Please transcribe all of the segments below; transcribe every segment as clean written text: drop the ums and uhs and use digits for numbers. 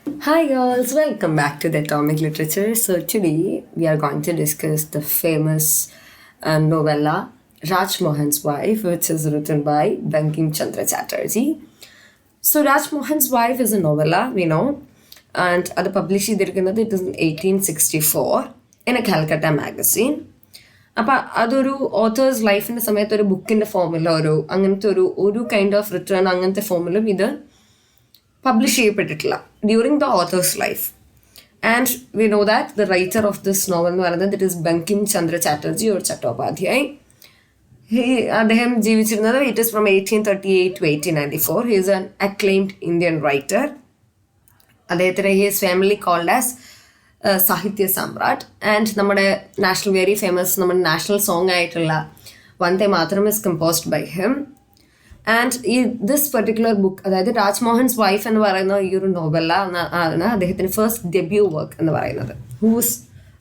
Hi girls, welcome back to the Atomic Literature. So today we are going to discuss the famous novella Rajmohan's Wife, which is written by Bankim Chatterjee. So Rajmohan's Wife is a novella, we know, and അത് publish ചെയ്തിരിക്കുന്നത് it is in 1864 in a Calcutta magazine. അപ്പം അതൊരു authors ലൈഫിൻ്റെ സമയത്ത് ഒരു ബുക്കിൻ്റെ ഫോമിലോ അങ്ങനത്തെ ഒരു കൈൻഡ് ഓഫ് റിട്ടേൺ അങ്ങനത്തെ ഫോമിലും ഇത് പബ്ലിഷ് ചെയ്യപ്പെട്ടിട്ടില്ല during the authors life. And we know that the writer of this novel എന്ന് പറയുന്നത് it is Bankim Chandra Chatterjee or Chattopadhyay. അദ്ദേഹം ജീവിച്ചിരുന്നത് it is from 1838 to 1894. He is an acclaimed Indian writer. അദ്ദേഹത്തിന് he is family called as Sahitya Samrat. And നമ്മുടെ national very famous നമ്മുടെ national song ആയിട്ടുള്ള Vande Mataram is composed by him. And this particular book, അതായത് Rajmohan's wife എന്ന് പറയുന്ന ഈ ഒരു നോവല ആണ് അദ്ദേഹത്തിൻ്റെ ഫസ്റ്റ് ഡെബ്യൂ വർക്ക് എന്ന് പറയുന്നത്. Whose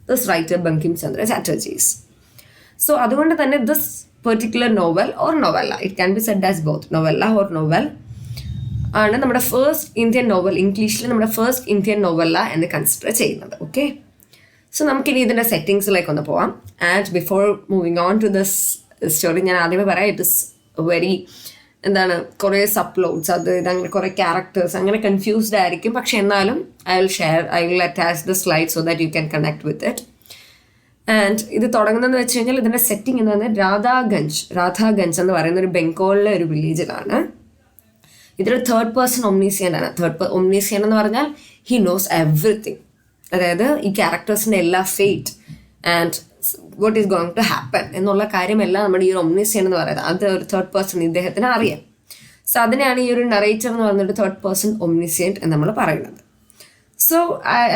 this writer Bankim Chandra Chatterjee's. So അതുകൊണ്ട് തന്നെ this particular novel or novella, it can be said as both novella or novel, ആണ് നമ്മുടെ ഫസ്റ്റ് ഇന്ത്യൻ നോവൽ, ഇംഗ്ലീഷിൽ നമ്മുടെ ഫസ്റ്റ് ഇന്ത്യൻ നോവല്ല എന്ന് കൺസിഡർ ചെയ്യുന്നത്. ഓക്കെ, സോ നമുക്കിനി ഇതിൻ്റെ സെറ്റിങ്സിലേക്ക് ഒന്ന് പോവാം. And before moving on to this story, ഞാൻ ആദ്യമേ പറയാം, ഇറ്റ് ഇസ് വെരി കുറേ സബ്പ്ലോട്ട്സ്, അങ്ങനെ കുറേ ക്യാരക്ടേഴ്സ് അങ്ങനെ കൺഫ്യൂസ്ഡ് ആയിരിക്കും. പക്ഷെ എന്നാലും I will attach the slide so that you can connect with it. And ഇത് തുടങ്ങുന്നതെന്ന് വെച്ച് കഴിഞ്ഞാൽ ഇതിൻ്റെ സെറ്റിംഗ് എന്ന് പറഞ്ഞാൽ രാധാഗഞ്ച് എന്ന് പറയുന്ന ഒരു ബംഗാളിലെ ഒരു വില്ലേജിലാണ്. ഇതൊരു തേർഡ് പേഴ്സൺ ഒംനീസിയൻ്റ് ആണ്. ഒംനീസിയൻ്റ് എന്ന് പറഞ്ഞാൽ ഹി നോസ് എവറിത്തിങ്, അതായത് ഈ ക്യാരക്ടേഴ്സിൻ്റെ എല്ലാ fate and what is going to happen എന്നുള്ള കാര്യമെല്ലാം നമ്മുടെ ഈ ഒരു ഒംനിസിയൻ എന്ന് പറയുന്നത് അത് ഒരു തേർഡ് പേഴ്സൺ ഇദ്ദേഹത്തിന് അറിയാം. സോ അതിനെയാണ് ഈ ഒരു നറേറ്റർ എന്ന് പറയുന്നത് തേർഡ് പേഴ്സൺ ഒംനിസിയൻറ്റ് എന്ന് നമ്മൾ പറയുന്നത്. So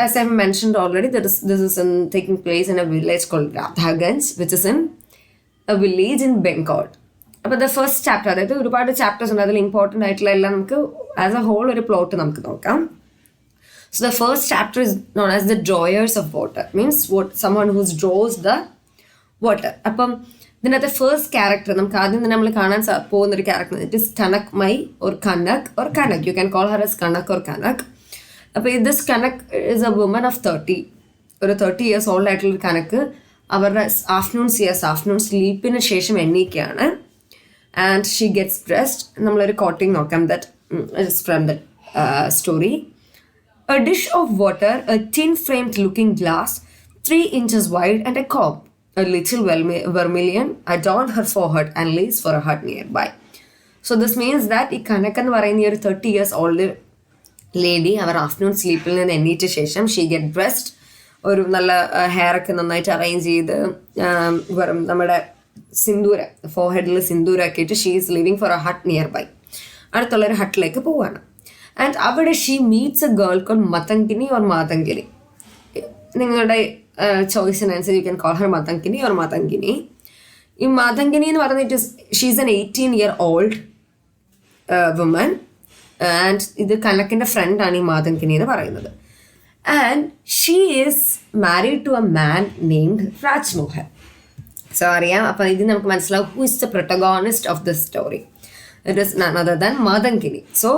as I mentioned already this is taking place in a village called Radhaganj which is in a village in Bengal. അപ്പോൾ ദ ഫസ്റ്റ് ചാപ്റ്റർ, അതായത് ഒരുപാട് ചാപ്റ്റേഴ്സ് ഉണ്ട്, അതിൽ ഇമ്പോർട്ടൻ്റ് ആയിട്ടുള്ള എല്ലാം നമുക്ക് ആസ് എ ഹോൾ ഒരു പ്ലോട്ട് നമുക്ക് നോക്കാം. So the first chapter is known as the drawers of water, means someone who draws the water. അപ്പം ഇതിനകത്തെ ഫസ്റ്റ് ക്യാരക്ടർ നമുക്ക് ആദ്യം തന്നെ നമ്മൾ കാണാൻ പോകുന്നൊരു character, it is Kanak or Kanak, you can call her as Kanak or Kanak. അപ്പോൾ this Kanak is a woman of 30 years old ആയിട്ടുള്ള കനക്ക് അവരുടെ ആഫ്റ്റർനൂൺ സ്ലീപ്പിന് ശേഷം എണ്ണീക്കുകയാണ്. And she gets dressed. നമ്മളൊരു കോട്ടിങ് നോക്കാം, that is from the story. A dish of water, a tin-framed looking glass, 3 inches wide and a cob, a little vermilion, adorned her forehead and lays for a hut nearby. So this means that ഈ കനക്കെന്ന് പറയുന്ന ഒരു 30 years old lady അവർ afternoon സ്ലീപ്പിൽ നിന്ന് എണ്ണീറ്റ ശേഷം she get dressed, ഒരു നല്ല ഹെയറൊക്കെ നന്നായിട്ട് arrange ചെയ്ത് നമ്മുടെ ഫോർഹെഡിൽ സിന്ദൂരൊക്കെ she is living for a hut nearby, അടുത്തുള്ളൊരു ഹട്ടിലേക്ക് പോവാണ്. ആൻഡ് അവിടെ she meets a girl called Matangini or Matangini. നിങ്ങളുടെ ചോയ്സിനനുസരിച്ച് you can call her Matangini or Matangini. ഈ മാതങ്കിനി എന്ന് പറയുന്നത് she is an 18-year-old woman. And ഇത് കനക്കിൻ്റെ ഫ്രണ്ടാണ് ഈ മാതങ്കിനി എന്ന് പറയുന്നത്. And she is married to a man named Rajmohan. So അറിയാം, അപ്പം ഇത് നമുക്ക് മനസ്സിലാവും who is the protagonist of the story. It is none other than Matangini. So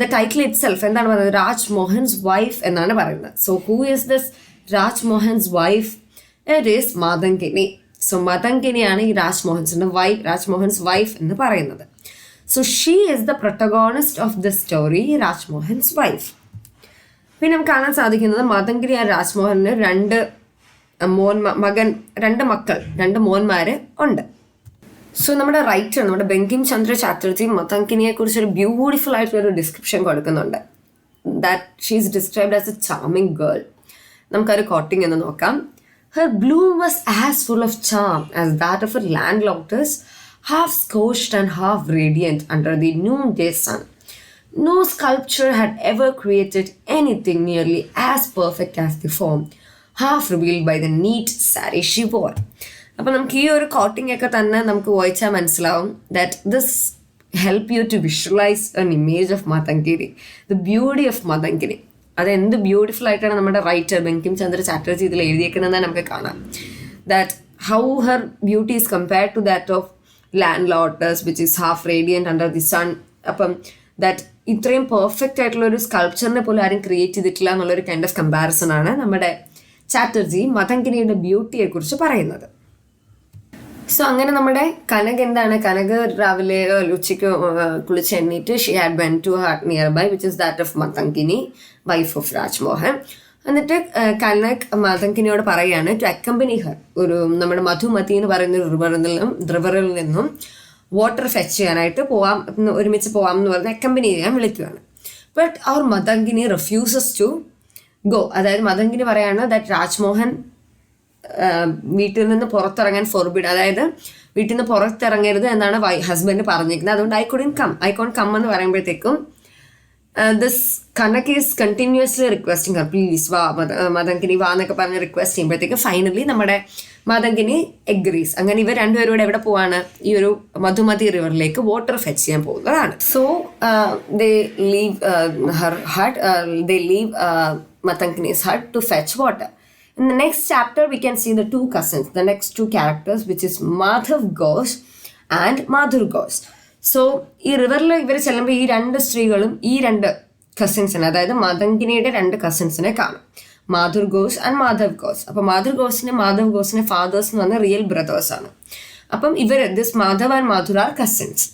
the title itself എന്താണ് പറയുന്നത്, രാജ്മോഹൻസ് വൈഫ് എന്നാണ് പറയുന്നത്. So who is this Rajmohan's wife? It is Matangini. So മാതങ്കിനിയാണ് ഈ രാജ്മോഹൻസ് വൈഫ് എന്ന് പറയുന്നത്. So she is the protagonist of the story, Rajmohan's wife. പിന്നെ നമുക്ക് കാണാൻ സാധിക്കുന്നത് മാതങ്കിനി ആ രാജ്മോഹന് രണ്ട് മോന്മാർ ഉണ്ട്. സോ നമ്മുടെ റൈറ്റർ, നമ്മുടെ ബങ്കിം ചന്ദ്ര ചാറ്റർജി മതങ്കിനിയെ കുറിച്ച് ഒരു ബ്യൂട്ടിഫുൾ ആയിട്ടുള്ളൊരു ഡിസ്ക്രിപ്ഷൻ കൊടുക്കുന്നുണ്ട്. That she is described as a charming girl. നമുക്കൊരു കോട്ടിങ് എന്ന് നോക്കാം. Her bloom was as full of charm as that of a land lotus, half scorched and half radiant under the noonday sun. No sculpture had ever created anything nearly as perfect as the form, half revealed by the neat saree she wore. അപ്പം നമുക്ക് ഈ ഒരു coating ഒക്കെ തന്നെ നമുക്ക് വായിച്ചാൽ മനസ്സിലാവും that this help you to visualise an image of Matangini, the beauty of Matangini. അത് എന്ത് ബ്യൂട്ടിഫുൾ ആയിട്ടാണ് നമ്മുടെ റൈറ്റർ ബങ്കിം ചന്ദ്ര ചാറ്റർജി ഇതിൽ എഴുതിയേക്കുന്നതെന്ന് നമുക്ക് കാണാം. That how her beauty is compared to that of land lotus which is half radiant under the sun. അപ്പം ദാറ്റ് ഇത്രയും പെർഫെക്റ്റ് ആയിട്ടുള്ള ഒരു സ്കൾപ്ചറിനെ പോലും ആരും ക്രിയേറ്റ് ചെയ്തിട്ടില്ല എന്നുള്ളൊരു കൈൻഡ് ഓഫ് കമ്പാരിസൺ ആണ് നമ്മുടെ ചാറ്റർജി മതങ്കിനിയുടെ ബ്യൂട്ടിയെ കുറിച്ച് പറയുന്നത്. സോ അങ്ങനെ നമ്മുടെ കനക് എന്താണ്, കനക് രാവിലെ ഉച്ചയ്ക്ക് കുളിച്ച് എണ്ണീറ്റ് she had went to heart nearby which is that of Matangini, wife of Rajmohan. എന്നിട്ട് കനക് മതങ്കിനിയോട് പറയാണ് ടു അക്കമ്പനി ഹർ, ഒരു നമ്മുടെ മധുമതി എന്ന് പറയുന്ന റിവറിൽ നിന്നും വാട്ടർ ഫെച്ച് ചെയ്യാനായിട്ട് ഒരുമിച്ച് പോവാം എന്ന് പറഞ്ഞ് അക്കമ്പനി ചെയ്യാൻ വിളിക്കുകയാണ്. ബട്ട് അവർ മതങ്കിനി റിഫ്യൂസസ് ടു ഗോ. അതായത് മതങ്കിനി പറയാണ് ദാറ്റ് രാജ്മോഹൻ വീട്ടിൽ നിന്ന് പുറത്തിറങ്ങാൻ ഫോർബിഡ്, അതായത് വീട്ടിൽ നിന്ന് പുറത്തിറങ്ങരുത് എന്നാണ് ഹസ്ബൻഡ് പറഞ്ഞിരിക്കുന്നത്. അതുകൊണ്ട് ഐ കോൺ കം എന്ന് പറയുമ്പോഴത്തേക്കും this Kanak is continuously requesting Har, please വാ മതങ്കിനി വാ എന്നൊക്കെ പറഞ്ഞ് റിക്വസ്റ്റ് ചെയ്യുമ്പോഴത്തേക്കും ഫൈനലി നമ്മുടെ മതങ്കിനി എഗ്രീസ്. അങ്ങനെ ഇവർ രണ്ടുപേരോട് എവിടെ പോവാണ്, ഈ ഒരു മധുമതി റിവറിലേക്ക് വാട്ടർ ഫെച്ച് ചെയ്യാൻ പോകുന്നതാണ്. So they leave Har hut, they leave Matankini's hut to fetch water. In the next chapter, we can see the two cousins, the next two characters, which is Madhav Ghosh and Madhur Ghosh. So, ഈ റിവറിൽ ഇവർ ചെല്ലുമ്പോൾ ഈ രണ്ട് സ്ത്രീകളും ഈ രണ്ട് കസിൻസിനെ, അതായത് മതങ്കിനിയുടെ രണ്ട് കസിൻസിനെ കാണും, മാധുർ ഘോഷ് ആൻഡ് മാധവ് ഘോഷ്. അപ്പം മാധുർ ഘോഷിനെ മാധവ് ഘോഷിനെ ഫാദേഴ്സ് എന്ന് പറഞ്ഞാൽ റിയൽ ബ്രദേഴ്സ് ആണ്. അപ്പം this Madhav and Madhur are cousins.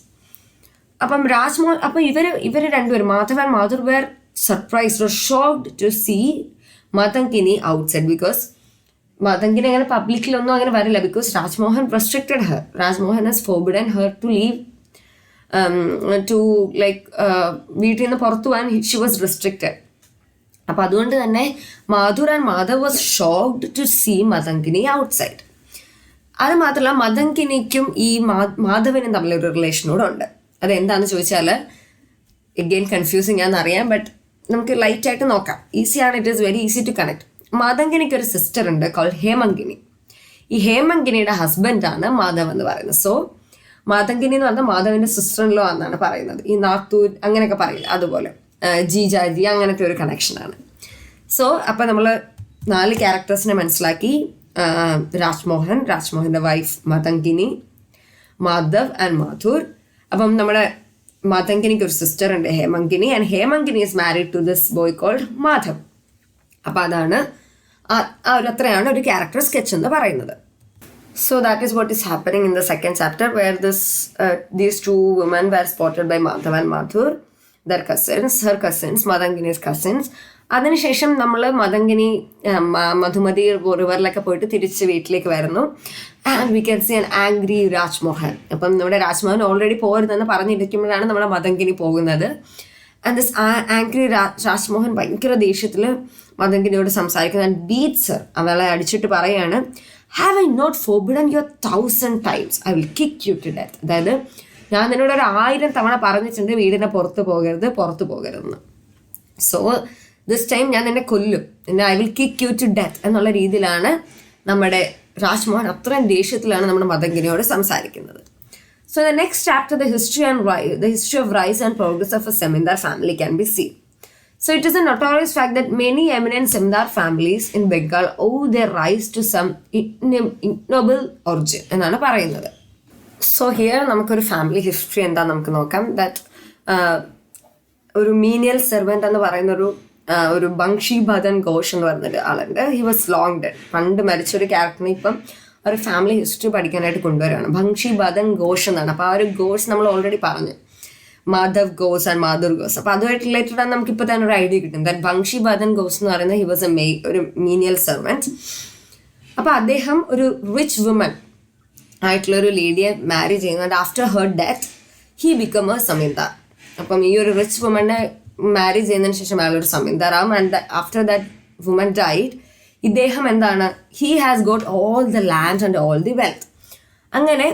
അപ്പം രാജ്മോഹൻ, അപ്പം ഇവർ രണ്ടുപേരും Madhav and Madhur were surprised or shocked to see Matankini outside because Matankini അങ്ങനെ പബ്ലിക്കിലൊന്നും അങ്ങനെ വരില്ല because Rajmohan restricted her. Rajmohan has forbidden her to leave to like വീട്ടിൽ നിന്ന് പുറത്തു പോകാൻ she was restricted. അപ്പം അതുകൊണ്ട് തന്നെ Madhur and Madhav was shocked to see Matangini outside. അത് മാത്രമല്ല മതങ്കിനിക്കും ഈ മാധവനും തമ്മിലൊരു റിലേഷനോടുണ്ട്. അതെന്താണെന്ന് ചോദിച്ചാൽ എഗെയിൻ കൺഫ്യൂസിങ് ആണെന്നറിയാം, ബട്ട് നമുക്ക് ലൈറ്റായിട്ട് നോക്കാം. ഈസിയാണ്, it is very easy to connect. മതങ്കിനിക്ക് ഒരു സിസ്റ്റർ ഉണ്ട് കോൾഡ് ഹേമങ്കിനി. ഈ ഹേമങ്കിനിയുടെ ഹസ്ബൻഡാണ് മാധവ് എന്ന് പറയുന്നത്. സോ മതങ്കിനി എന്ന് പറഞ്ഞാൽ മാധവിൻ്റെ സിസ്റ്റർ ഇൻ ലോ എന്നാണ് പറയുന്നത്. ഈ നാത്തൂർ അങ്ങനെയൊക്കെ പറയില്ല, അതുപോലെ ജീജാജി അങ്ങനത്തെ ഒരു കണക്ഷനാണ്. സോ അപ്പം നമ്മൾ 4 ക്യാരക്ടേഴ്സിനെ മനസ്സിലാക്കി. രാജ്മോഹൻ്റെ വൈഫ് മതങ്കിനി, മാധവ് ആൻഡ് മാധുർ. അപ്പം നമ്മുടെ മതങ്കിനിക്ക് ഒരു സിസ്റ്റർ ഉണ്ട് Hemangini, and Hemangini is married to this boy called Madhav. അപ്പം അതാണ് അത്രയാണ് ഒരു ക്യാരക്ടർ സ്കെച്ച് എന്ന് പറയുന്നത്. So that is what is happening in the second chapter where these 2 women were spotted by Madhav and Madhur, their cousins, her cousins, മതങ്കിനി's cousins. അതിനുശേഷം നമ്മൾ മതങ്കിനി മധുമതി റിവറിലൊക്കെ പോയിട്ട് തിരിച്ച് വീട്ടിലേക്ക് വരുന്നു. And we can see an angry Rajmohan. അപ്പം നമ്മുടെ രാജ്മോഹൻ ഓൾറെഡി പോരുന്നെന്ന് പറഞ്ഞിരിക്കുമ്പോഴാണ് നമ്മുടെ മതങ്കിനി പോകുന്നത്. ആൻഡ് ദിസ് ആംഗ്രി രാജ്മോഹൻ ഭയങ്കര ദേഷ്യത്തിൽ മതങ്കിനിയോട് സംസാരിക്കുന്നത് ആൻഡ് ബീറ്റ്സ് ഹർ. അവളെ അടിച്ചിട്ട് പറയാണ്, have I not forbidden your 1000 times, I will kick you to death. അതായത് ഞാൻ നിന്നോട് ഒരു 1000 തവണ പറഞ്ഞിട്ടുണ്ട് വീടിനെ പുറത്ത് പോകരുതെന്ന്. സോ ദിസ് ടൈം ഞാൻ നിന്നെ കൊല്ലും, I will kick you to death എന്നുള്ള രീതിയിലാണ് നമ്മുടെ രാജ്മോഹൻ അത്രയും ദേഷ്യത്തിലാണ് നമ്മുടെ മതങ്കിനിയോട് സംസാരിക്കുന്നത്. So the next chapter, the history of rise and progress of a zamindar family can be seen. So it is a notorious fact that many eminent Zamindar families in Bengal owe their rise to some ignoble origin എന്നാണ് പറയുന്നത്. So here നമുക്കൊരു family history എന്താണെന്ന് നമുക്ക് നോക്കാം. That ഒരു menial servant എന്ന് പറയുന്ന ഒരു ബങ്ഷി ബദൻ ഘോഷ് എന്ന് പറഞ്ഞൊരു ആളുണ്ട്. He was long dead. പണ്ട് മരിച്ചൊരു ക്യാരക്ടറിനെ ഇപ്പം ഒരു ഫാമിലി ഹിസ്റ്ററി പഠിക്കാനായിട്ട് കൊണ്ടുവരികയാണ്. ബങ്ഷി ബദൻ ഘോഷ് എന്നാണ്. അപ്പോൾ ആ ഒരു ഘോഷ് നമ്മൾ ഓൾറെഡി പറഞ്ഞു, മാധവ് ഘോഷ് ആൻഡ് മാധുർ ഘോഷ്. അപ്പോൾ അതുമായിട്ട് റിലേറ്റഡ് ആണ് നമുക്കിപ്പോൾ തന്നെ ഒരു ഐഡിയ കിട്ടും. ദാറ്റ് ബങ്ഷി ബദൻ ഘോഷ് എന്ന് പറയുന്നത് ഹി വാസ് ഒരു മീനിയൽ സെർവൻറ്റ്. അപ്പോൾ അദ്ദേഹം ഒരു റിച്ച് വുമൻ ആയിട്ടുള്ളൊരു ലേഡിയെ മാരി ചെയ്യുന്നു. And after her death he become a zamindar. അപ്പം ഈ ഒരു റിച്ച് വുമനെ മാരി ചെയ്യുന്നതിന് ശേഷം അയാൾ ഒരു സമീന്ദാറാവും. And after that woman died, ഇദ്ദേഹം എന്താണ്, he has got all the land and all the wealth. അങ്ങനെ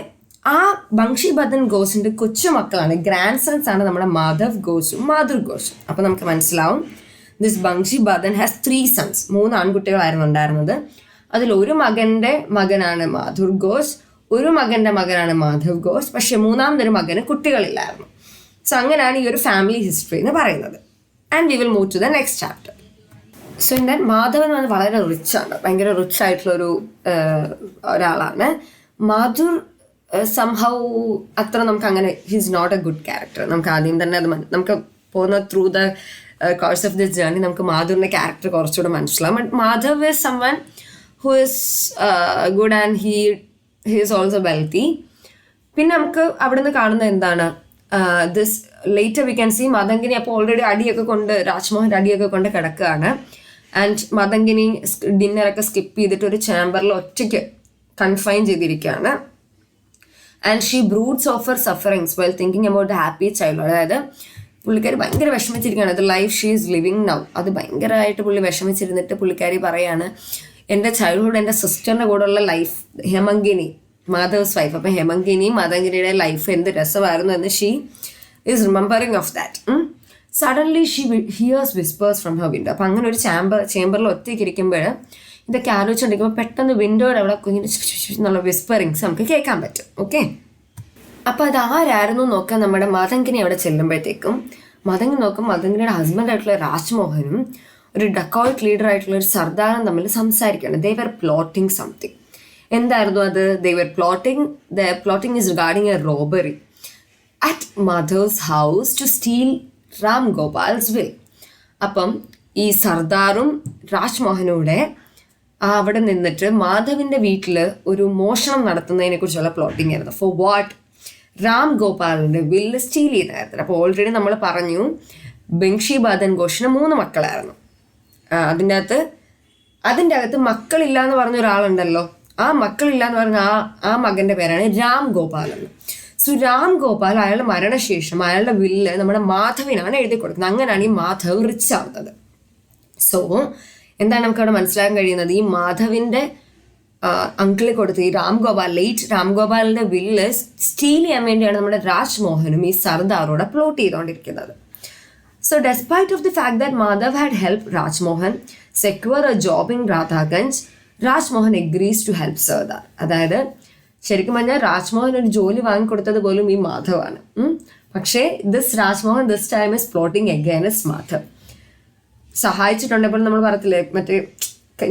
ആ ബങ്ഷി ബദൻ ഘോഷിന്റെ കൊച്ചുമക്കളാണ്, ഗ്രാൻഡ് സൺസ് ആണ് നമ്മുടെ മാധവ് ഘോഷും മാധുർ ഘോഷും. അപ്പൊ നമുക്ക് മനസ്സിലാവും ദിസ് ബങ്ഷി ബദൻ ഹാസ് 3 sons. 3 ആൺകുട്ടികളായിരുന്നു ഉണ്ടായിരുന്നത്. അതിൽ ഒരു മകന്റെ മകനാണ് മാധുർ ഘോഷ്, ഒരു മകന്റെ മകനാണ് മാധവ് ഘോഷ്. പക്ഷെ മൂന്നാമതൊരു മകന് കുട്ടികളില്ലായിരുന്നു. സോ അങ്ങനെയാണ് ഈ ഒരു ഫാമിലി ഹിസ്റ്ററി എന്ന് പറയുന്നത്. And we will move to the next chapter. So in that Madhav എന്ന് പറഞ്ഞാൽ വളരെ റിച്ചാണ്, ഭയങ്കര റിച്ച് ആയിട്ടുള്ള ഒരാളാണ്. മാധുർ സംഹൗ അത്ര നമുക്ക് അങ്ങനെ he's not a good character. നമുക്ക് ആദ്യം തന്നെ അത് നമുക്ക് പോകുന്ന through the course of this journey നമുക്ക് മാധവിൻ്റെ ക്യാരക്ടർ കുറച്ചുകൂടെ മനസ്സിലാവും. But Madhav is someone who is good and he is also wealthy. പിന്നെ നമുക്ക് അവിടെ നിന്ന് കാണുന്നത് എന്താണ്, this later we can see Matangini അപ്പോൾ ഓൾറെഡി അടിയൊക്കെ കൊണ്ട് രാജ്മോഹൻ അടിയൊക്കെ കൊണ്ട് കിടക്കുകയാണ്. ആൻഡ് മതങ്കിനി ഡിന്നറൊക്കെ സ്കിപ്പ് ചെയ്തിട്ട് ഒരു ചാമ്പറിൽ ഒറ്റയ്ക്ക് കൺഫൈൻ ചെയ്തിരിക്കുകയാണ്. And she broods of her sufferings well thinking about the happy child. അതായത് പുള്ളിക്കാരി ഭയങ്കര വിഷമിച്ചിരിക്കുകയാണ്. അത് life she is living now. അത് ഭയങ്കരമായിട്ട് പുള്ളി വിഷമിച്ചിരുന്നിട്ട് പുള്ളിക്കാരി പറയാണ്, എൻ്റെ ചൈൽഡ്ഹുഡ് എൻ്റെ സിസ്റ്ററിൻ്റെ കൂടെയുള്ള ലൈഫ്, ഹേമങ്കിനി മാധവ്സ് വൈഫ്, അപ്പം ഹേമങ്കിനി മതങ്കിനിയുടെ ലൈഫ് എന്ത് രസമായിരുന്നു എന്ന് she is remembering of that. Suddenly she here's whispers from her window. അപ്പം അങ്ങനെ ഒരു ചേമ്പറിൽ ഒറ്റയ്ക്ക് ഇരിക്കുമ്പോൾ ഇതൊക്കെ ആലോചിച്ചുകൊണ്ടിരിക്കുമ്പോൾ പെട്ടെന്ന് വിൻഡോയുടെ അവിടെ കുഞ്ഞിന് എന്നുള്ള വിസ്പറിങ്സ് നമുക്ക് കേൾക്കാൻ പറ്റും. ഓക്കെ, അപ്പം അത് ആരായിരുന്നു നോക്കാൻ നമ്മുടെ മതങ്കിനി അവിടെ ചെല്ലുമ്പോഴത്തേക്കും മതങ്കി നോക്കും മതങ്കിനിയുടെ ഹസ്ബൻഡായിട്ടുള്ള രാജ്മോഹനും ഒരു ഡക്കോയിറ്റ് ലീഡർ ആയിട്ടുള്ള ഒരു സർദാറും തമ്മിൽ സംസാരിക്കുകയാണ്. They were plotting something. എന്തായിരുന്നു അത്? They were plotting. The plotting is regarding a robbery at mother's house to steal Ram Gopal's will. അപ്പം ഈ സർദാറും രാജ്മോഹനൂടെ അവിടെ നിന്നിട്ട് മാധവിൻ്റെ വീട്ടിൽ ഒരു മോഷണം നടത്തുന്നതിനെ കുറിച്ചുള്ള പ്ലോട്ടിംഗ് ആയിരുന്നു. Four what? രാം ഗോപാലിൻ്റെ വില്ല് സ്റ്റീൽ ചെയ്തായിരുന്നു. അപ്പോൾ ഓൾറെഡി നമ്മൾ പറഞ്ഞു ബംക്ഷി ബാദൻ ഘോഷിന് 3 മക്കളായിരുന്നു. അതിൻ്റെ അകത്ത് മക്കളില്ല എന്ന് പറഞ്ഞ ഒരാളുണ്ടല്ലോ, ആ മക്കളില്ല എന്ന് പറഞ്ഞ ആ മകൻ്റെ പേരാണ് രാം ഗോപാൽ എന്ന്. സോ രാം ഗോപാൽ അയാളുടെ മരണശേഷം അയാളുടെ വില്ല് നമ്മുടെ മാധവിനാണ് എഴുതി കൊടുക്കുന്നത്. അങ്ങനെയാണ് ഈ മാധവ് റിച്ച് ആവുന്നത്. സോ എന്താണ് നമുക്ക് അവിടെ മനസ്സിലാക്കാൻ കഴിയുന്നത്? ഈ മാധവിൻ്റെ അങ്കിളിൽ കൊടുത്ത് ഈ ലേറ്റ് രാംഗോപാലിൻ്റെ വില്ല് സ്റ്റീൽ ചെയ്യാൻ വേണ്ടിയാണ് നമ്മുടെ രാജ്മോഹനും ഈ സർദാറോടെ പ്ലോട്ട് ചെയ്തുകൊണ്ടിരിക്കുന്നത്. So despite of the fact that Madhav had help Rajmohan secure a job in Radhaganj, Rajmohan agrees to help Sardar. അതായത് ശരിക്കും പറഞ്ഞാൽ രാജ്മോഹൻ ഒരു ജോലി വാങ്ങിക്കൊടുത്തത് പോലും ഈ മാധവാണ്. പക്ഷേ Rajmohan this time is plotting against Madhav. സഹായിച്ചിട്ടുണ്ടെപ്പോൾ നമ്മൾ പറയത്തില്ലേ മറ്റേ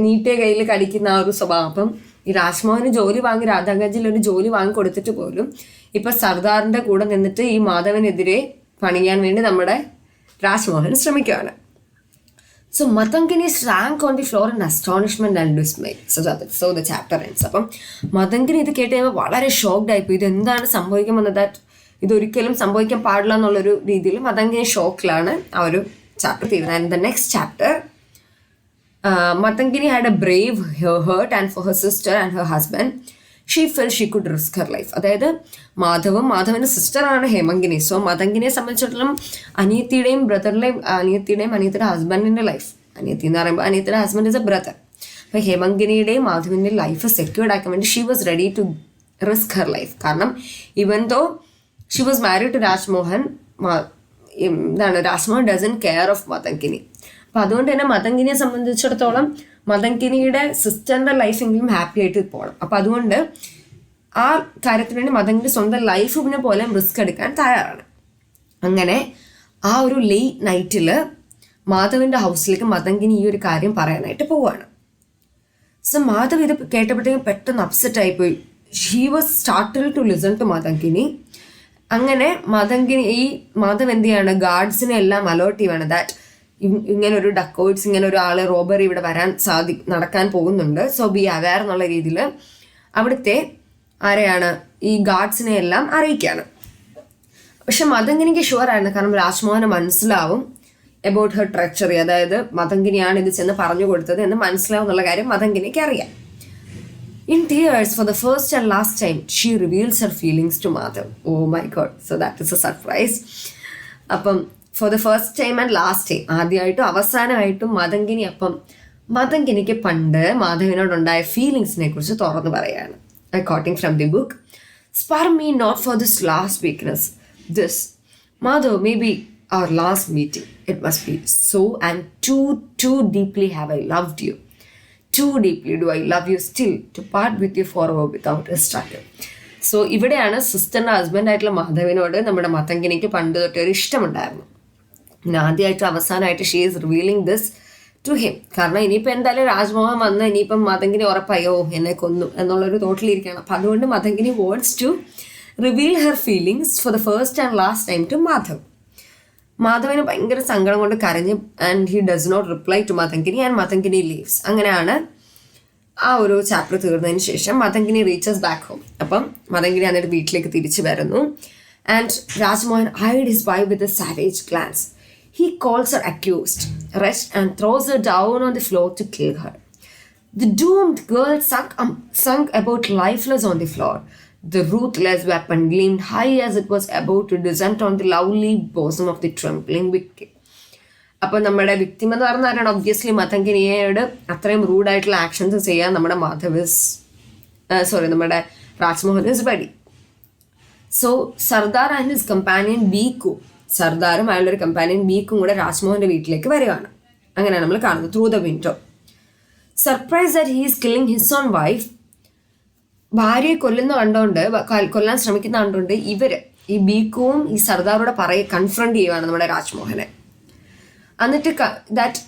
നീട്ടിയ കയ്യിൽ കടിക്കുന്ന ആ ഒരു സ്വഭാവം. അപ്പം ഈ രാജ്മോഹന് ജോലി വാങ്ങി രാധാഗഞ്ചിൽ ഒരു ജോലി വാങ്ങി കൊടുത്തിട്ട് പോലും ഇപ്പം സർദാറിൻ്റെ കൂടെ നിന്നിട്ട് ഈ മാധവനെതിരെ പണിയാൻ വേണ്ടി നമ്മുടെ രാജ്മോഹൻ ശ്രമിക്കുകയാണ്. So Matangini rank on the floor in astonishment and dismay. So the chapter ends. അപ്പം മതങ്കിനി ഇത് കേട്ട് കഴിയുമ്പോൾ വളരെ ഷോക്ക്ഡ് ആയിപ്പോയി. ഇത് എന്താണ് സംഭവിക്കാൻ വന്നത്? ഇതൊരിക്കലും സംഭവിക്കാൻ പാടില്ല എന്നുള്ളൊരു രീതിയിൽ മതങ്കിനി ഷോക്കിലാണ് ആ ഒരു chapter തീരുന്നത്. And the next chapter, Matangini had a brave hurt, and for her sister and her husband, she felt she could risk her life. അതായത് മാധവൻ്റെ സിസ്റ്ററാണ് ഹേമങ്കിനി. സോ മതങ്കിനിയെ സംബന്ധിച്ചിടത്തോളം അനിയത്തിയുടെയും അനിയത്തിയുടെ ഹസ്ബൻഡിൻ്റെ ലൈഫ്, അനിയത്തി എന്ന് പറയുമ്പോൾ അനിയത്തിയുടെ ഹസ്ബൻഡ് ഇസ് എ ബ്രദർ. അപ്പോൾ ഹേമങ്കിനിയുടെയും മാധവിൻ്റെയും ലൈഫ് സെക്യൂർഡ് ആക്കാൻ വേണ്ടി she was ready to risk her life. കാരണം even though she was married to Rajmohan, Rajmohan doesn't care of Matangini. അപ്പം അതുകൊണ്ട് തന്നെ മതങ്കിനിയെ സംബന്ധിച്ചിടത്തോളം മതങ്കിനിയുടെ സിസ്റ്ററിൻ്റെ ലൈഫെങ്കിലും ഹാപ്പി ആയിട്ട് പോകണം. അപ്പം അതുകൊണ്ട് ആ കാര്യത്തിന് വേണ്ടി മതങ്കിനി സ്വന്തം ലൈഫിനെ പോലെ റിസ്ക് എടുക്കാൻ തയ്യാറാണ്. അങ്ങനെ ആ ഒരു ലേറ്റ് നൈറ്റിൽ മാധവിൻ്റെ ഹൗസിലേക്ക് മതങ്കിനി ഈ ഒരു കാര്യം പറയാനായിട്ട് പോവുകയാണ്. സോ മാധവ് ഇത് കേട്ടപ്പോഴത്തേക്കും പെട്ടെന്ന് അപ്സെറ്റ് ആയിപ്പോയി. She was startle to listen to Matangini. അങ്ങനെ മാധവ് എന്ത് ചെയ്യാണ്, ഗാർഡ്സിനെ എല്ലാം അലേർട്ട് ചെയ്യുകയാണ് ദാറ്റ് ഇങ്ങനെ ഒരു ഡക്കോയിറ്റ്സ്, ഇങ്ങനെ ഒരു ആള് റോബറി ഇവിടെ നടക്കാൻ പോകുന്നുണ്ട്. സോ ബി അവെയർ എന്നുള്ള രീതിയിൽ അവിടുത്തെ ആരെയാണ് ഈ ഗാർഡ്സിനെ എല്ലാം അറിയിക്കുകയാണ്. പക്ഷെ മതങ്കിനിക്ക് ഷുവർ ആയിരുന്നു, കാരണം രാജ്മോഹന് മനസ്സിലാവും അബൌട്ട് ഹെർ ട്രെച്ചറി, അതായത് മതങ്കിനിയാണ് ഇത് ചെന്ന് പറഞ്ഞു കൊടുത്തത് എന്ന് മനസ്സിലാവും എന്നുള്ള കാര്യം മതങ്കിനിക്ക് അറിയാം. In tears, for the first and last time, she reveals her feelings to Madhav. Oh my God. So that is a surprise. അപ്പം for the first time and last time, ആദ്യമായിട്ടും അവസാനമായിട്ടും മതങ്കിനിക്ക് പണ്ട് മാധവിനോടുണ്ടായ ഫീലിങ്സിനെ കുറിച്ച് തുറന്നു പറയാണ്. Quoting from the book, "Spur me not for this last weakness. This, Madhav, maybe our last meeting. It must be so, and too deeply have I loved you. Too deeply do I love you still to part with you forever without a struggle." So ഇവിടെയാണ് സിസ്റ്ററിൻ്റെ ഹസ്ബൻഡായിട്ടുള്ള മാധവിനോട് നമ്മുടെ മതങ്കിനിക്ക് പണ്ട് തൊട്ടേ ഒരു ഇഷ്ടമുണ്ടായിരുന്നു. ആദ്യമായിട്ട് അവസാനമായിട്ട് she is revealing this to him. കാരണം ഇനിയിപ്പോൾ എന്തായാലും രാജ്മോഹൻ വന്ന് ഇനിയിപ്പം മതങ്കിനി ഉറപ്പായോ എന്നെ കൊന്നു എന്നുള്ളൊരു തോട്ടിലിരിക്കുകയാണ്. അപ്പം അതുകൊണ്ട് Matangini wants to reveal her feelings for the first and last time to Madhav. മാധവന് ഭയങ്കര സങ്കടം കൊണ്ട് കരഞ്ഞ് and he does not reply to Matangini and Matangini leaves. അങ്ങനെയാണ് ആ ഒരു ചാപ്റ്റർ തീർന്നതിന് ശേഷം മതങ്കിനി റീച്ചസ് ബാക്ക് ഹോം. അപ്പം മതങ്കിനി എന്നിട്ട് വീട്ടിലേക്ക് തിരിച്ചു വരുന്നു. And Rajmohan eyed his wife with a savage glance. He calls her accused, arrests and throws her down on the floor to kill her. The doomed girl sunk about lifeless on the floor. The ruthless weapon gleamed high as it was about to descend on the lovely bosom of the trembling victim. അപ്പോൾ നമ്മുടെ victim എന്ന് പറഞ്ഞാൽ obviously മതങ്കിനിയോട് അത്രയും റൂഡായിട്ടുള്ള actions ചെയ്യാൻ നമ്മുടെ നമ്മുടെ Rajmohan is ready. So Sardar and his companion Bhiku, സർദാറും അയാളുടെ കമ്പാനിയൻ ബീക്കും കൂടെ രാജ്മോഹന്റെ വീട്ടിലേക്ക് വരികയാണ്. അങ്ങനെയാണ് നമ്മൾ കാണുന്നത് through the window. Surprise that he is killing his own wife. ഭാര്യയെ കൊല്ലാൻ ശ്രമിക്കുന്ന കണ്ടുകൊണ്ട് ഈ ബീക്കുവും ഈ സർദാറോടെ കൺഫ്രണ്ട് ചെയ്യുവാണ് നമ്മുടെ രാജ്മോഹനെ. എന്നിട്ട് ദാറ്റ്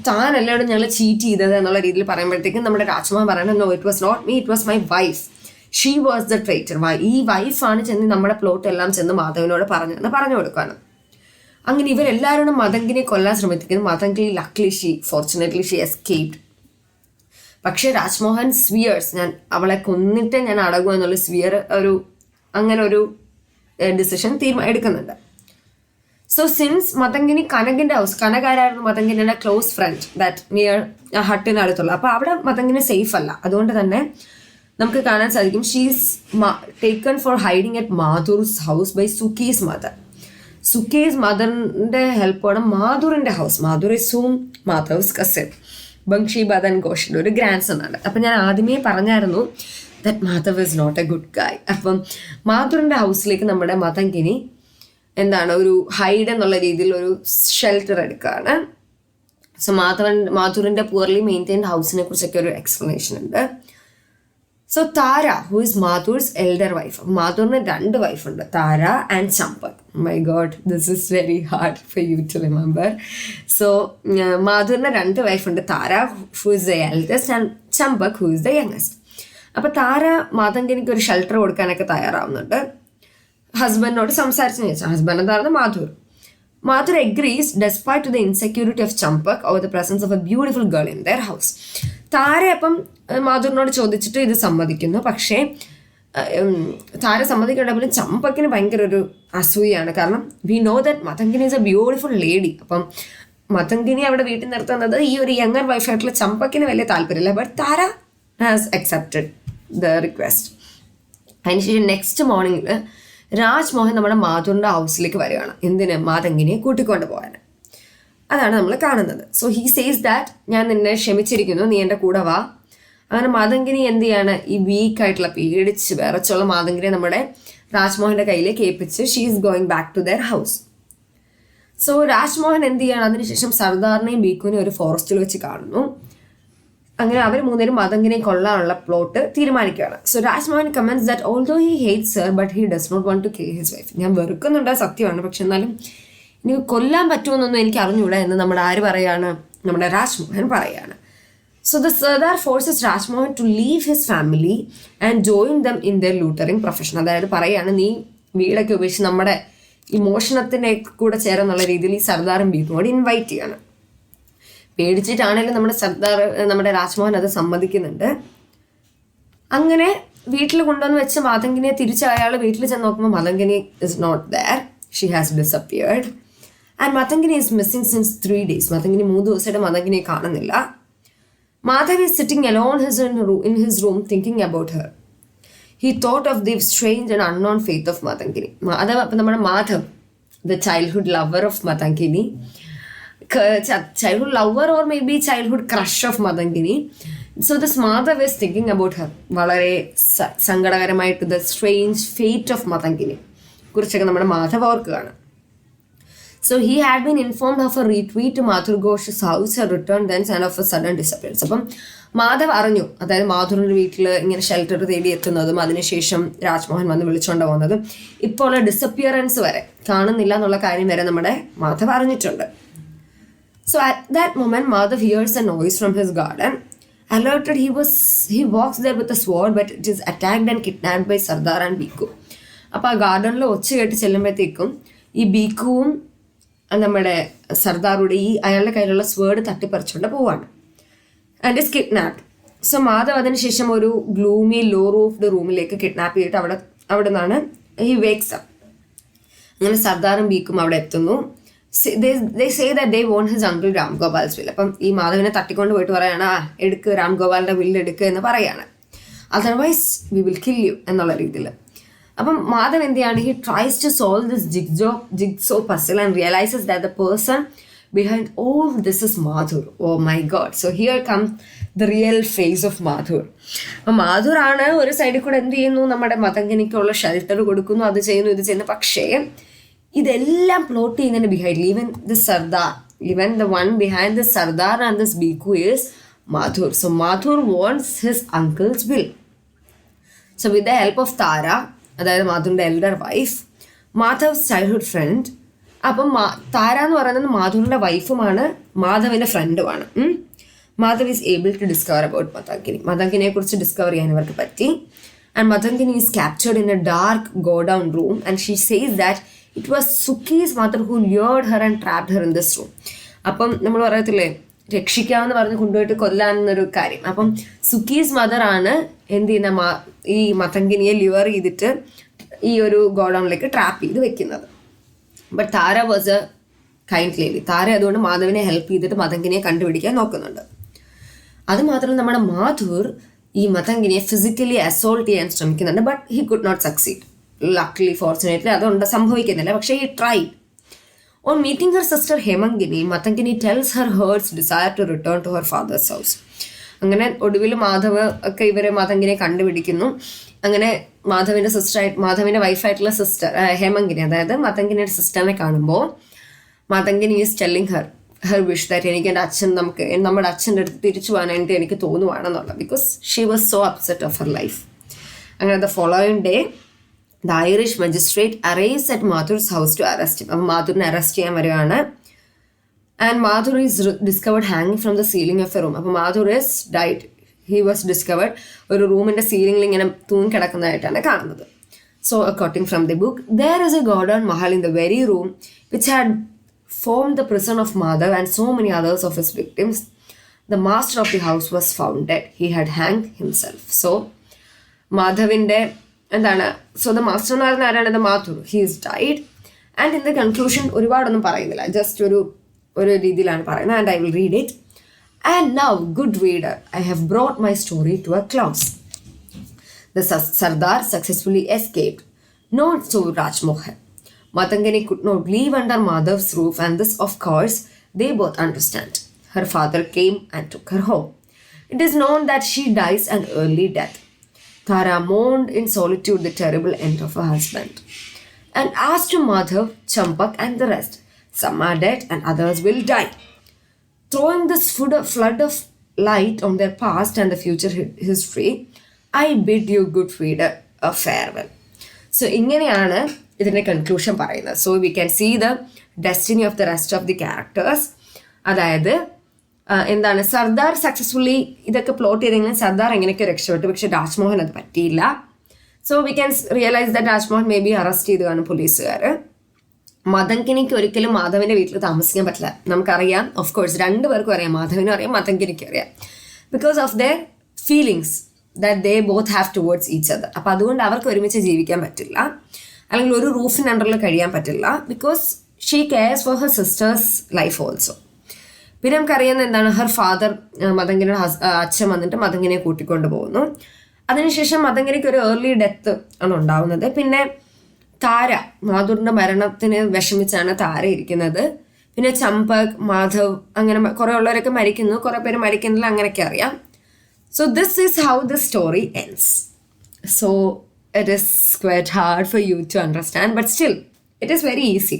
താൻ എല്ലാവരും ഞങ്ങൾ ചീറ്റ് ചെയ്തത് എന്നുള്ള രീതിയിൽ പറയുമ്പോഴത്തേക്കും നമ്മുടെ രാജ്മോഹൻ പറയുന്നത് no, it was not me, it was my wife, she was the traitor. ഈ വൈഫാണ് ചെന്ന് നമ്മുടെ പ്ലോട്ട് എല്ലാം ചെന്ന് മാധവനോട് പറഞ്ഞു കൊടുക്കുകയാണ്. അങ്ങനെ ഇവരെല്ലാവരും മതങ്കിനെ കൊല്ലാൻ ശ്രമിക്കുന്നു. മതങ്കിനി ഫോർച്ചുനേറ്റ്ലി ഷീ എസ്കേപ്ഡ്. പക്ഷേ രാജ്മോഹൻ സ്വിയേഴ്സ്, ഞാൻ അവളെ കൊന്നിട്ട് ഞാൻ അടങ്ങും എന്നുള്ള അങ്ങനെ ഒരു ഡിസിഷൻ എടുക്കുന്നുണ്ട്. സോ സിൻസ് മതങ്കിനി കനകാരായിരുന്നു മതങ്കിനിയുടെ ക്ലോസ് ഫ്രണ്ട് ദാറ്റ് നിയർ ഹട്ടിന് അടുത്തുള്ള, അപ്പോൾ അവിടെ മതങ്കിനി സേഫ് അല്ല. അതുകൊണ്ട് തന്നെ നമുക്ക് കാണാൻ സാധിക്കും she's taken for hiding at Madhur's house by Sukhi's mother. Sukhi's മദറിന്റെ ഹെൽപ്പോടെ മാധുറിന്റെ house, Madhur is Madhav's cousin, Bakshi Badan ഘോഷിന്റെ ഒരു ഗ്രാൻഡ് സൺ ആണ്. അപ്പം ഞാൻ ആദ്യമേ പറഞ്ഞായിരുന്നു that Madhav is not a good guy. അപ്പം മാധുറിന്റെ ഹൗസിലേക്ക് നമ്മുടെ മതങ്കിനി ഒരു ഹൈഡ് എന്നുള്ള രീതിയിൽ ഒരു ഷെൽട്ടർ എടുക്കുകയാണ്. സോ മാധുറിന്റെ പുവർലി മെയിൻറ്റൈൻഡ് ഹൗസിനെ കുറിച്ചൊക്കെ ഒരു എക്സ്പ്ലനേഷൻ ഉണ്ട്. So Tara, who is Madhur's elder wife. മാധുറിന് 2 വൈഫുണ്ട്, Tara and Champak. My god, this is very hard for you to remember. So മാധുറിന് 2 വൈഫുണ്ട്, Tara who is the eldest and Champak who is the youngest. അപ്പോൾ താര മാതങ്കിനിക്ക് ഒരു ഷെൽട്ടർ കൊടുക്കാനൊക്കെ തയ്യാറാവുന്നുണ്ട്. ഹസ്ബൻഡിനോട് സംസാരിച്ചെന്ന് വെച്ചാൽ ഹസ്ബൻഡ് എന്തായിരുന്നു Madhur agrees despite the insecurity of Champak over the presence of a beautiful girl in their house. Tara അപ്പം മാധുറിനോട് ചോദിച്ചിട്ട് ഇത് സമ്മതിക്കുന്നു. പക്ഷേ താര സമ്മതിക്കേണ്ടപ്പോഴും ചമ്പക്കിന് ഭയങ്കര ഒരു അസൂയാണ്. കാരണം we know that Matangini is a beautiful lady. അപ്പം മതങ്കിനി അവിടെ വീട്ടിൽ നിർത്തുന്നത് ഈ ഒരു യങ്ങർ വൈഫായിട്ടുള്ള ചമ്പക്കിന് വലിയ താല്പര്യമില്ല. But Tara has accepted the request. അതിനുശേഷം നെക്സ്റ്റ് മോർണിംഗിൽ രാജ്മോഹൻ നമ്മുടെ മാധുറിൻ്റെ ഹൗസിലേക്ക് വരികയാണ്. എന്തിന്? മാതങ്കിനിയെ കൂട്ടിക്കൊണ്ട് പോകാൻ. അതാണ് നമ്മൾ കാണുന്നത്. സോ ഹി സേസ് ദാറ്റ് ഞാൻ നിന്നെ ക്ഷമിച്ചിരിക്കുന്നു, നീ എൻ്റെ കൂടെ വാ. അങ്ങനെ മാതങ്കിനി എന്ത് ചെയ്യാണ്, ഈ വീക്കായിട്ടുള്ള പേടിച്ച് വിറച്ചുള്ള മാതങ്കിനെ നമ്മുടെ രാജ്മോഹൻ്റെ കയ്യിലേക്ക് ഏൽപ്പിച്ച് she is going back to their house. So Rajmohan എന്ത് ചെയ്യാണ്, അതിനുശേഷം സർദാറിനെയും ബീക്കുവിനെയും ഒരു ഫോറസ്റ്റിൽ വെച്ച് കാണുന്നു. അങ്ങനെ അവർ 3 പേരും മതങ്കിനെ കൊള്ളാനുള്ള പ്ലോട്ട് തീരുമാനിക്കുകയാണ്. So Rajmohan commence that although he hates her but he does not want to kill his wife. ഞാൻ വെറുക്കുന്നുണ്ട്, സത്യമാണ്, പക്ഷെ എന്നാലും എനിക്ക് കൊല്ലാൻ പറ്റുമെന്നൊന്നും എനിക്ക് അറിഞ്ഞൂടാ എന്ന് നമ്മുടെ രാജ്മോഹൻ പറയാണ്. So the Sardar forces Rajmohan to leave his family and join them in their looting profession. അതായത് പറയാണ്, നീ വീടൊക്കെ ഉപേക്ഷിച്ച് നമ്മുടെ ഈ മോഷണത്തിൻ്റെ കൂടെ ചേരാന്നുള്ള രീതിയിൽ ഈ സർദാറും ബീക്കുമോട് ഇൻവൈറ്റ് ചെയ്യാണ്. പേടിച്ചിട്ടാണെങ്കിലും നമ്മുടെ രാജ്മോഹൻ അത് സമ്മതിക്കുന്നുണ്ട്. അങ്ങനെ വീട്ടിൽ കൊണ്ടുവന്ന് വെച്ച് മാതങ്കിനിയെ തിരിച്ച് അയാൾ വീട്ടിൽ ചെന്ന് നോക്കുമ്പോൾ Matangini is not there, she has disappeared and Matangini is missing since 3 days. Matangini 3 ദിവസമായിട്ട് മതങ്കിനിയെ കാണുന്നില്ല. Madhav is sitting alone in his room thinking about her. He thought of the strange and unknown fate of മതങ്കിനി. നമ്മുടെ Madhav, the childhood lover of മതങ്കിനി, childhood lover or maybe childhood crush of മതങ്കിനി. So this Madhav is thinking about her. വളരെ സങ്കടകരമായിട്ട് the strange fate of മതങ്കിനി കുറിച്ചൊക്കെ നമ്മുടെ മാധവ് ഓർക്കുകയാണ്. So he had been informed of a retreat to Mathur Ghosh's house, her return thence and of a sudden disappearance. അപ്പം മാധവ് അറിഞ്ഞു, അതായത് മാധുറിൻ്റെ വീട്ടിൽ ഇങ്ങനെ shelter തേടി എത്തുന്നതും അതിനുശേഷം രാജ്മോഹൻ വന്ന് വിളിച്ചുകൊണ്ട് പോകുന്നതും ഇപ്പോൾ ഉള്ള ഡിസപ്പിയറൻസ് വരെ കാണുന്നില്ല എന്നുള്ള കാര്യം വരെ നമ്മുടെ മാധവ് അറിഞ്ഞിട്ടുണ്ട്. So at that moment, Madhav hears a noise from his garden. Alerted, he walks there with a sword, but it is attacked and kidnapped by Sardar and Bhikkhu. അപ്പോൾ ആ ഗാർഡനിൽ ഒച്ച കേട്ട് ചെല്ലുമ്പോഴത്തേക്കും ഈ ബീക്കുവും നമ്മുടെ സർദാറുടെ അയാളുടെ കയ്യിലുള്ള സ്വേർഡ് തട്ടിപ്പറിച്ചുകൊണ്ട് പോവാണ്. And is kidnapped. So Madhav അതിനുശേഷം ഒരു ഗ്ലൂമി ലോ റൂഫ്ഡ് റൂമിലേക്ക് കിഡ്നാപ്പ് ചെയ്തിട്ട് അവിടെ നിന്നാണ് ഹി വേക്സ് അപ്പ്. അങ്ങനെ സർദാറും ബീക്കും അവിടെ എത്തുന്നു. they say that they want his uncle Ram Gopal's will. അപ്പം ഈ മാധവിനെ തട്ടിക്കൊണ്ട് പോയിട്ട് പറയാണ്, എടുക്ക് രാം ഗോപാലിന്റെ വില്ല് എടുക്കുക എന്ന് പറയാണ്. Otherwise we will kill you എന്നുള്ള രീതിയിൽ. അപ്പം മാധവ് എന്ത് ചെയ്യാണ്, he tries to solve this jigsaw puzzle and realises that the person behind all this is Madhur. Oh my god. So here come the real face of Madhur. അപ്പം മാധുർ ആണ് ഒരു സൈഡിൽ കൂടെ എന്ത് ചെയ്യുന്നു, നമ്മുടെ മതങ്കനിക്കുള്ള ഷെൽട്ടർ കൊടുക്കുന്നു, അത് ചെയ്യുന്നു, ഇത് ചെയ്യുന്നു. പക്ഷേ ഇതെല്ലാം പ്ലോട്ട് ചെയ്യുന്നതിന് behind even the one behind the Sardar and this Bhiku is Madhur. So Madhur wants his uncle's will. So with the help of Tara, അതായത് മാധുവിൻ്റെ elder wife, Madhav's childhood friend. അപ്പം താര എന്ന് പറയുന്നത് മാധുവിൻ്റെ വൈഫുമാണ്, മാധവിൻ്റെ ഫ്രണ്ടുമാണ്. Madhav is able to discover about മതങ്കിനിയെ കുറിച്ച് ഡിസ്കവർ ചെയ്യാൻ അവർക്ക് പറ്റി. And Matangini is captured in a dark godown room and she says that it was Sukhi's mother who lured her and trapped her in this room. അപ്പം നമ്മൾ പറയത്തില്ലേ, രക്ഷിക്കാമെന്ന് പറഞ്ഞ് കൊണ്ടുപോയിട്ട് കൊല്ലാന്നൊരു കാര്യം. അപ്പം സുക്കീസ് മദർ ആണ് എന്ത് ചെയ്യുന്ന ഈ മതങ്കിനിയെ ലിവർ ചെയ്തിട്ട് ഈ ഒരു ഗോഡൗണിലേക്ക് ട്രാപ്പ് ചെയ്ത് വെക്കുന്നത്. But Tara was a kind lady. Tara അതുകൊണ്ട് മാധവിനെ ഹെൽപ്പ് ചെയ്തിട്ട് മതങ്കിനിയെ കണ്ടുപിടിക്കാൻ നോക്കുന്നുണ്ട്. അത് മാത്രമല്ല, നമ്മുടെ മാധുർ ഈ മതങ്കിനിയെ ഫിസിക്കലി അസോൾട്ട് ചെയ്യാൻ ശ്രമിക്കുന്നുണ്ട്. But he could not succeed. Luckily fortunately അതുകൊണ്ട് സംഭവിക്കുന്നില്ല. പക്ഷേ ഈ try. On meeting her sister Hemangini, Matangini tells her heart's desire to return to her father's house. അങ്ങനെ ഒടുവിൽ മാധവ് ഒക്കെ ഇവരെ മതങ്കിനെ കണ്ടുപിടിക്കുന്നു. അങ്ങനെ മാധവിൻ്റെ വൈഫായിട്ടുള്ള സിസ്റ്റർ ഹേമങ്കിനി, അതായത് മതങ്കിനിയുടെ സിസ്റ്ററിനെ കാണുമ്പോൾ Matangini is telling her wish that എനിക്ക് നമ്മുടെ അച്ഛൻ്റെ അടുത്ത് തിരിച്ചു പോകാനായിട്ട് എനിക്ക് തോന്നുവാണെന്നുള്ളത്. Because she was so upset of her life. അങ്ങനെ the following day the Irish magistrate arrives at Madhur's house to arrest him. അപ്പം മാധുറിനെ അറസ്റ്റ് ചെയ്യാൻ വരികയാണ്. ആൻഡ് മാധുർ ഈസ് ഡിസ്കവർഡ് ഹാങ്ങിങ് from the ceiling of a room. അപ്പോൾ Madhur is died. He was discovered ഒരു റൂമിൻ്റെ സീലിംഗിൽ ഇങ്ങനെ തൂങ്ങിക്കിടക്കുന്നതായിട്ടാണ് കാണുന്നത്. So according from the book, there is a golden mahal in the very room which had formed the prison of Madhav and so many others of his victims. The master of the house was found dead. He had hanged himself. So മാധവിൻ്റെ എന്താണ്, so the master എന്ന് പറയുന്ന ആരാണ്, Madhur. He is died. And in the conclusion ഒരുപാടൊന്നും പറയുന്നില്ല, just ഒരു രീതിയിലാണ് പറയുന്നത്. And I will read it. And now, good reader, I have brought my story to a close. The Sardar successfully escaped. Not so Rajmohan. Matangani could not leave under Madhav's roof, and this, of course, they both understand. Her father came and took her home. It is known that she dies an early death. Tara mourned in solitude the terrible end of her husband, and asked to Madhav, Champak and the rest, some are dead and others will die. Throwing this flood of light on their past and the future history, I bid you, good reader, a farewell. So ഇങ്ങനെയാണ് ഇതിൻ്റെ conclusion പറയുന്നത്. So we can see the destiny of the rest of the characters. അതായത് എന്താണ്, Sardar successfully ഇതൊക്കെ plot ചെയ്തെങ്കിലും സർദാർ എങ്ങനെയൊക്കെ രക്ഷപ്പെട്ടു, പക്ഷെ രാജ്മോഹൻ അത് പറ്റിയില്ല. So we can realise that Rajmohan may be arrest ചെയ്ത് കാണും പോലീസുകാർ. മതങ്കിനിക്ക് ഒരിക്കലും മാധവിൻ്റെ വീട്ടിൽ താമസിക്കാൻ പറ്റില്ല. നമുക്കറിയാം, ഓഫ് കോഴ്സ് രണ്ടുപേർക്കും അറിയാം, മാധവിനും അറിയാം, മതങ്കിനിക്കും അറിയാം. Because of their feelings that they both have towards each other. അപ്പോൾ അതുകൊണ്ട് അവർക്ക് ഒരുമിച്ച് ജീവിക്കാൻ പറ്റില്ല, അല്ലെങ്കിൽ ഒരു റൂഫിന് അണ്ടറിൽ കഴിയാൻ പറ്റില്ല. Because she CARES for her sisters life also. പിന്നെ നമുക്കറിയുന്നത് എന്താണ്, ഹർ ഫാദർ, മതങ്കിനിയുടെ അച്ഛൻ വന്നിട്ട് മതങ്കിനെ കൂട്ടിക്കൊണ്ട് പോകുന്നു. അതിനുശേഷം മതങ്കിനിക്ക് ഒരു ഏർലി ഡെത്ത് ആണ് ഉണ്ടാവുന്നത്. പിന്നെ താര, മാധുറിൻ്റെ മരണത്തിന് വിഷമിച്ചാണ് താര ഇരിക്കുന്നത്. പിന്നെ ചമ്പക്, മാധവ്, അങ്ങനെ കുറേ ഉള്ളവരൊക്കെ മരിക്കുന്നു, കുറേ പേര് മരിക്കുന്നില്ല, അങ്ങനെയൊക്കെ അറിയാം. So this is how the story ends. So it is quite hard for you to understand, but still it is very easy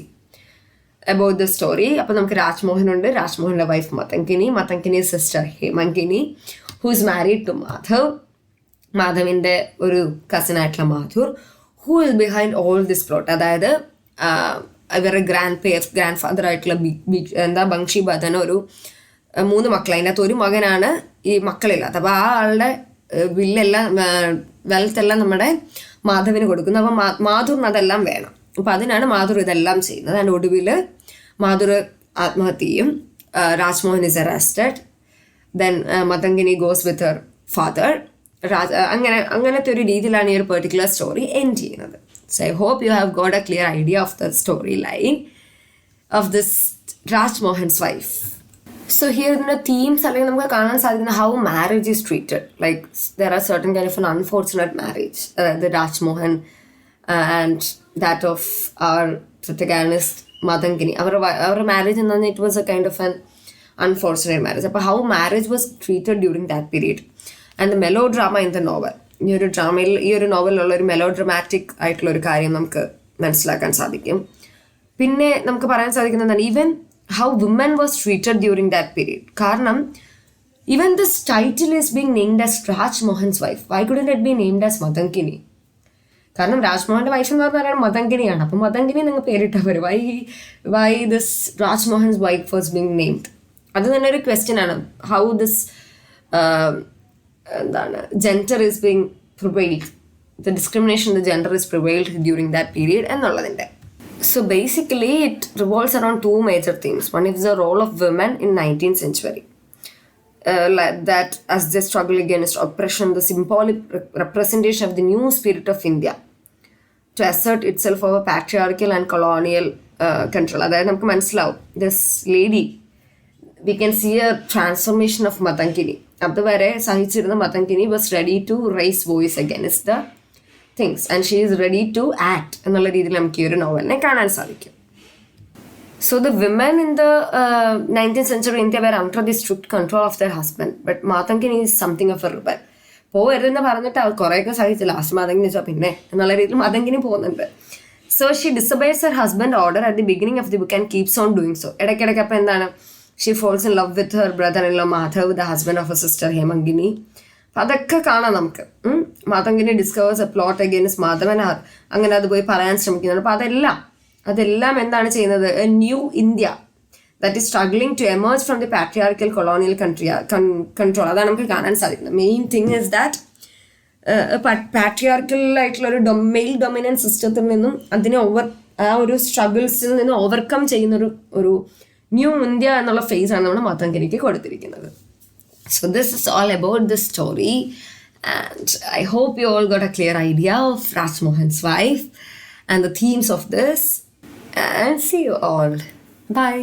about the story. അപ്പോൾ നമുക്ക് രാജ്മോഹൻ ഉണ്ട്, രാജ്മോഹൻ്റെ wife Matangini sister Hemangini, who is married to Madhav, മാധവിൻ്റെ ഒരു കസിനായിട്ടുള്ള മാധുർ, who is behind all this plot. അതായത് ഇവരുടെ grand father ആയിട്ടുള്ള ബംക്ഷി ബദന് ഒരു 3 മക്കൾ. അതിനകത്ത് ഒരു മകനാണ് ഈ മക്കളില്ലാത്ത. അപ്പോൾ ആ ആളുടെ വെൽത്ത് എല്ലാം നമ്മുടെ മാധവിന് കൊടുക്കുന്നു. അപ്പം മാധുറിന് അതെല്ലാം വേണം. അപ്പം അതിനാണ് മാധുർ ഇതെല്ലാം ചെയ്യുന്നത്. അതിൻ്റെ ഒടുവിൽ മാധുർ ആത്മഹത്യ ചെയ്യും. Rajmohan is arrested. Then Matangini goes with her father. അങ്ങനത്തെ ഒരു രീതിയിലാണ് ഈ ഒരു പെർട്ടിക്കുലർ സ്റ്റോറി എൻഡ് ചെയ്യുന്നത്. So I hope you have got a clear idea of the story line of this Rajmohan's wife. So here ഇതിൻ്റെ തീംസ് അല്ലെങ്കിൽ നമുക്ക് കാണാൻ സാധിക്കുന്ന how marriage is treated. Like there are certain kind of an unfortunate marriage. അതായത് Rajmohan and that of our protagonist Matangini, അവരുടെ marriage എന്ന് പറഞ്ഞാൽ it was a kind of N unfortunate marriage. അപ്പോൾ how marriage was treated during that period and the melodrama in the novel. ഈ ഒരു നോവലിലുള്ള ഒരു മെലോഡ്രമാറ്റിക് ആയിട്ടുള്ള ഒരു കാര്യം നമുക്ക് മനസ്സിലാക്കാൻ സാധിക്കും. പിന്നെ നമുക്ക് പറയാൻ സാധിക്കുന്നതാണ് even how women was treated during that period. കാരണം even this title is being named as Rajmohan's wife. Why couldn't it be named as മതങ്കിനി? കാരണം രാജ്മോഹൻ്റെ വൈഫ് എന്ന് പറഞ്ഞാൽ മതങ്കിനിയാണ്. അപ്പം മതങ്കിനി നിങ്ങൾ പേരിട്ടാൽ വരും. why this Rajmohan's wife was being named? അത് തന്നെ ഒരു ക്വസ്റ്റ്യൻ ആണ്. How this gender is being prevailed, the discrimination the gender is prevailed during that period എന്നുള്ളതിൻ്റെ. So basically it revolves around 2 major themes. One is the role of women in 19th century, that as they struggle against oppression, the symbolic representation of the new spirit of India to assert itself over patriarchal and colonial control. അതായത് നമുക്ക് മനസ്സിലാവും this lady, we can see a transformation of Matankini. അതുവരെ സഹിച്ചിരുന്ന Matangini was ready to rise voice against the things and she is ready to act എന്നുള്ള രീതിയിൽ നമുക്ക് ഈ ഒരു നോവലിനെ കാണാൻ സാധിക്കും. So the women in the 19th century India were under the strict control of their husband, but Matankini is something of a rebel. പോവരുതെന്ന് പറഞ്ഞിട്ട് അവൾ കുറേയൊക്കെ സഹിച്ചു. ലാസ്റ്റ് മതങ്കിനി വെച്ചാൽ പിന്നെ എന്നുള്ള രീതിയിൽ മതങ്കിനി പോകുന്നുണ്ട്. So she disobeys her husband order at the beginning of the book and keeps on doing so. ഇടയ്ക്കിടയ്ക്ക് അപ്പം എന്താണ്, she falls in love with her brother-in-law Madhav, the husband of her sister Hemangini. അപ്പം അതൊക്കെ കാണാം നമുക്ക്. Matangini discovers a plot against Madhavan. അങ്ങനെ അത് പോയി പറയാൻ ശ്രമിക്കുന്നുണ്ട്. അപ്പം അതെല്ലാം എന്താണ് ചെയ്യുന്നത്? A new India that is struggling to emerge from the patriarchal colonial control. അതാണ് നമുക്ക് കാണാൻ സാധിക്കുന്നത്. മെയിൻ തിങ് ഇസ് ദാറ്റ് പാട്രിയാർക്കലായിട്ടുള്ള ഒരു മെയിൽ ഡൊമിനൻറ്റ് സിസ്റ്റത്തിൽ നിന്നും ആ ഒരു സ്ട്രഗിൾസിൽ നിന്നും ഓവർകം ചെയ്യുന്നൊരു ഒരു ന്യൂ ഇന്ത്യ എന്നുള്ള ഫേസ് ആണ് നമ്മൾ മതങ്കിനിക്ക് കൊടുത്തിരിക്കുന്നത്. So this is all about this story and I hope you all got a clear idea of Rajmohan's wife and the themes of this and see you all. By.